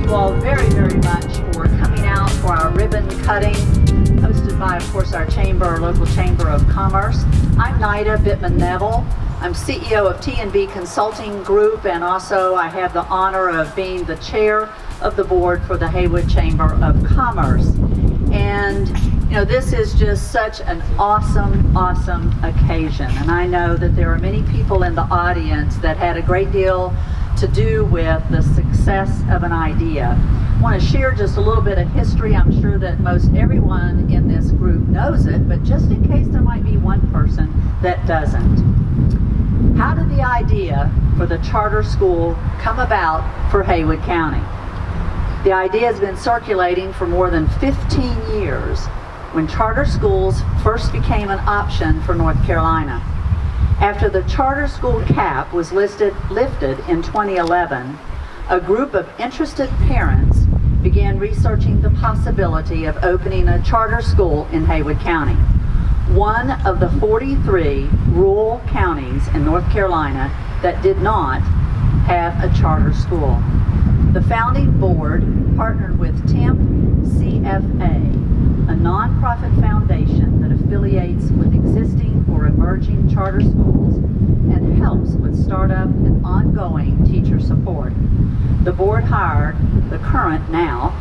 you all very, very much for coming out for our ribbon cutting, hosted by, of course, our local Chamber of Commerce. I'm Nida Bittman-Neville. I'm CEO of T&B Consulting Group, and also I have the honor of being the chair of the board for the Haywood Chamber of Commerce. And this is just such an awesome occasion. And I know that there are many people in the audience that had a great deal to do with the success of an idea. I want to share just a little bit of history. I'm sure that most everyone in this group knows it, but just in case there might be one person that doesn't. How did the idea for the charter school come about for Haywood County? The idea has been circulating for more than 15 years when charter schools first became an option for North Carolina. After the charter school cap was lifted in 2011, a group of interested parents began researching the possibility of opening a charter school in Haywood County, one of the 43 rural counties in North Carolina that did not have a charter school. The founding board partnered with TEMP CFA, a nonprofit foundation that affiliates with existing or emerging charter schools and helps with startup and ongoing teacher support. The board hired the current now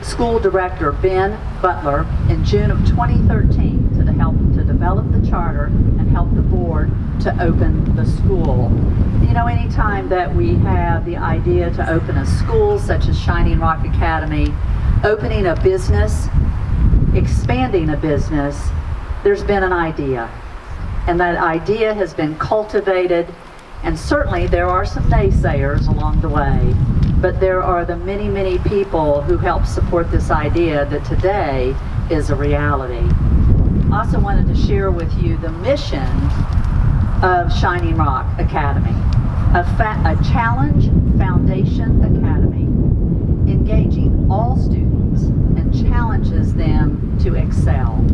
school director Ben Butler in June of 2013 to help to develop the charter and help the board to open the school. Anytime that we have the idea to open a school such as Shining Rock Academy, opening a business, expanding a business, there's been an idea. And that idea has been cultivated, and certainly there are some naysayers along the way, but there are the many people who help support this idea that today is a reality. I also wanted to share with you the mission of Shining Rock Academy, a challenge foundation academy engaging all students and challenges them to excel.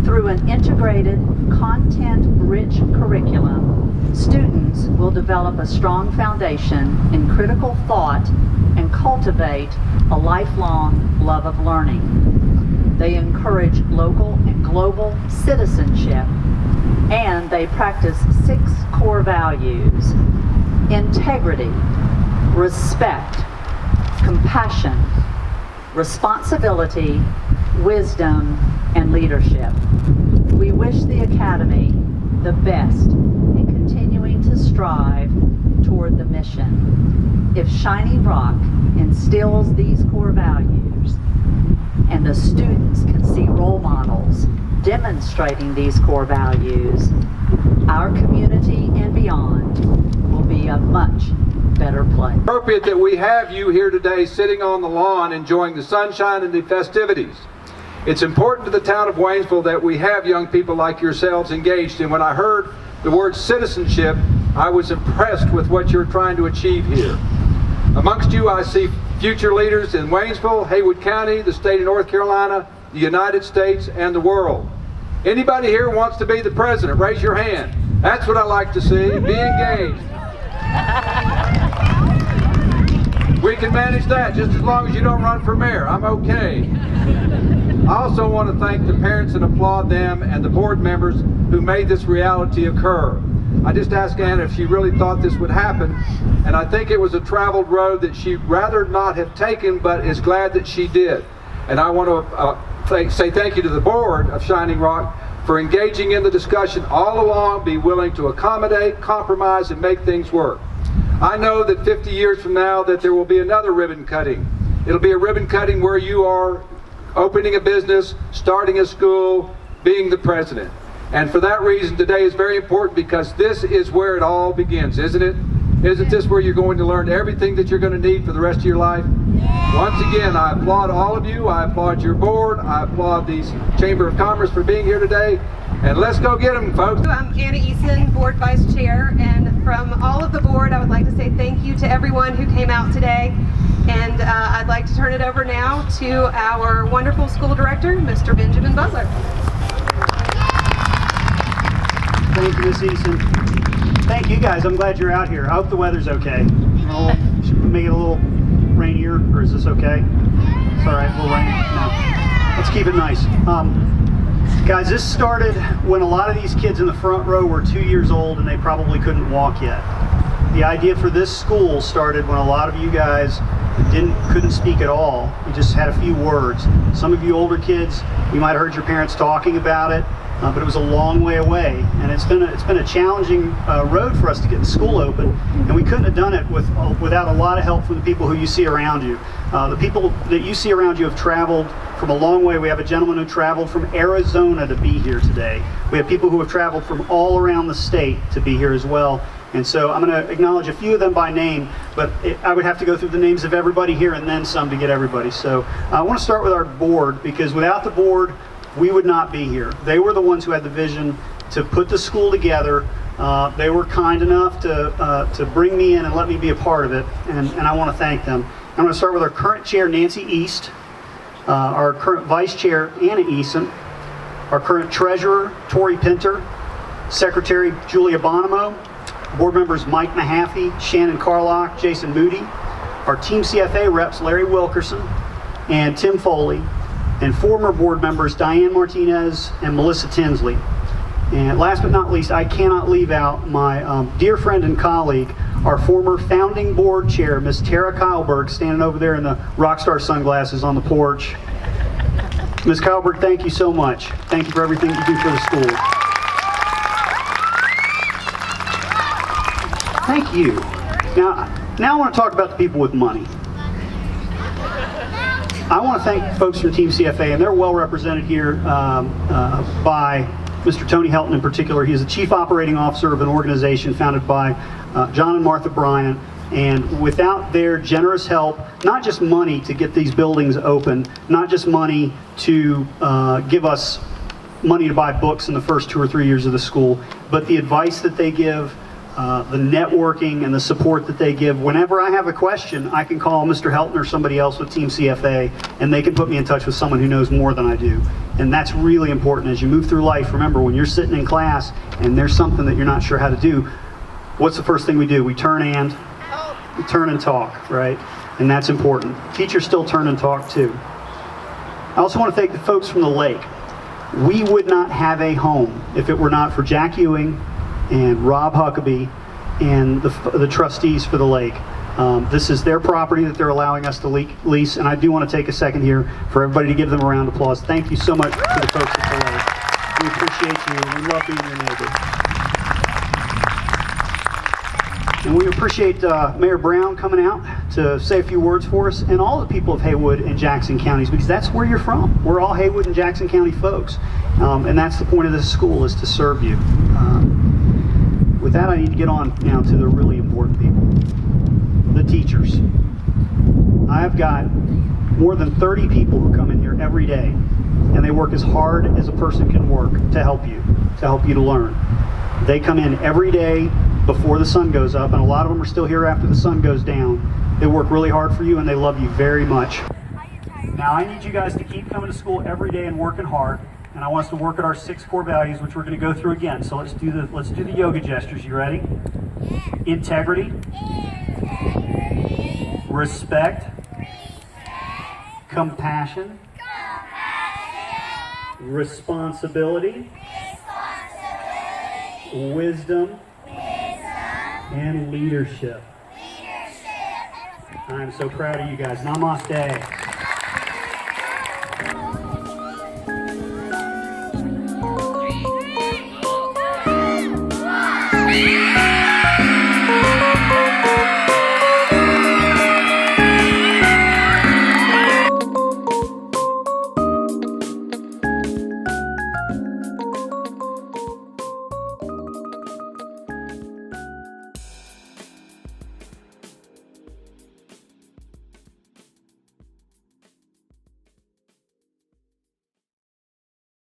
Through an integrated, content-rich curriculum, students will develop a strong foundation in critical thought and cultivate a lifelong love of learning. They encourage local and global citizenship, and they practice 6 core values: integrity, respect, compassion, responsibility, wisdom, and leadership. We wish the Academy the best in continuing to strive toward the mission. If Shining Rock instills these core values and the students can see role models demonstrating these core values, our community and beyond will be a much better place. Appropriate that we have you here today sitting on the lawn enjoying the sunshine and the festivities. It's important to the town of Waynesville that we have young people like yourselves engaged, and when I heard the word citizenship, I was impressed with what you're trying to achieve here. Amongst you, I see future leaders in Waynesville, Haywood County, the state of North Carolina, the United States, and the world. Anybody here wants to be the president? Raise your hand. That's what I like to see. Be engaged. We can manage that just as long as you don't run for mayor. I'm okay. I also want to thank the parents and applaud them and the board members who made this reality occur. I just asked Anna if she really thought this would happen, and I think it was a traveled road that she'd rather not have taken, but is glad that she did. And I want to say thank you to the board of Shining Rock for engaging in the discussion all along, be willing to accommodate, compromise, and make things work. I know that 50 years from now that there will be another ribbon cutting. It'll be a ribbon cutting where you are opening a business, starting a school, being the president. And for that reason, today is very important because this is where it all begins, isn't it? Isn't this where you're going to learn everything that you're going to need for the rest of your life? Once again, I applaud all of you. I applaud your board. I applaud the Chamber of Commerce for being here today. And let's go get them, folks. I'm Anna Eason, Board Vice Chair, and from all of the board, I would like to say thank you to everyone who came out today. And I'd like to turn it over now to our wonderful school director, Mr. Benjamin Butler. Thank you, Ms. Eason. Thank you guys. I'm glad you're out here. I hope the weather's okay. We'll make it a little rain here, or is this okay? It's all right, we'll rain. No. Let's keep it nice. Guys, this started when a lot of these kids in the front row were 2 years old and they probably couldn't walk yet. The idea for this school started when a lot of you guys couldn't speak at all. You just had a few words. Some of you older kids, you might have heard your parents talking about it, but it was a long way away, and it's been a challenging road for us to get the school open, and we couldn't have done it without a lot of help from the people who you see around you. The people that you see around you have traveled from a long way. We have a gentleman who traveled from Arizona to be here today. We have people who have traveled from all around the state to be here as well. And so I'm going to acknowledge a few of them by name, but I would have to go through the names of everybody here and then some to get everybody. So I want to start with our board, because without the board, we would not be here. They were the ones who had the vision to put the school together. They were kind enough to bring me in and let me be a part of it, and I want to thank them. I'm going to start with our current chair, Nancy East, our current vice chair, Anna Eason, our current treasurer, Tori Pinter, secretary, Julia Bonimo, board members Mike Mahaffey, Shannon Carlock, Jason Moody, our team CFA reps Larry Wilkerson and Tim Foley, and former board members Diane Martinez and Melissa Tinsley. And last but not least, I cannot leave out my dear friend and colleague, our former founding board chair, Miss Tara Kyleberg, standing over there in the rockstar sunglasses on the porch. Ms. Kyleberg, thank you so much. Thank you for everything you do for the school. Thank you. Now I want to talk about the people with money. I want to thank folks from Team CFA, and they're well represented here by Mr. Tony Helton in particular. He is the Chief Operating Officer of an organization founded by John and Martha Bryant, and without their generous help, not just money to get these buildings open, not just money to give us money to buy books in the first 2 or 3 years of the school, but the advice that they give, the networking and the support that they give. Whenever I have a question, I can call Mr. Helton or somebody else with Team CFA, and they can put me in touch with someone who knows more than I do. And that's really important as you move through life. Remember, when you're sitting in class and there's something that you're not sure how to do, what's the first thing we do? We turn and talk, right? And that's important. Teachers still turn and talk too. I also want to thank the folks from the lake. We would not have a home if it were not for Jack Ewing and Rob Huckabee and the trustees for the lake. This is their property that they're allowing us to lease, and I do want to take a second here for everybody to give them a round of applause. Thank you so much to the folks at the lake. We appreciate you, and we love being your neighbor. And we appreciate Mayor Brown coming out to say a few words for us, and all the people of Haywood and Jackson counties, because that's where you're from. We're all Haywood and Jackson County folks, and that's the point of this school, is to serve you. With that, I need to get on now to the really important people, the teachers. I've got more than 30 people who come in here every day, and they work as hard as a person can work to help you to learn. They come in every day before the sun goes up, and a lot of them are still here after the sun goes down. They work really hard for you, and they love you very much. Now, I need you guys to keep coming to school every day and working hard. And I want us to work at our 6 core values, which we're going to go through again. So let's do the yoga gestures. You ready? Integrity. Respect. Compassion. Responsibility. Wisdom. And leadership. I'm so proud of you guys. Namaste.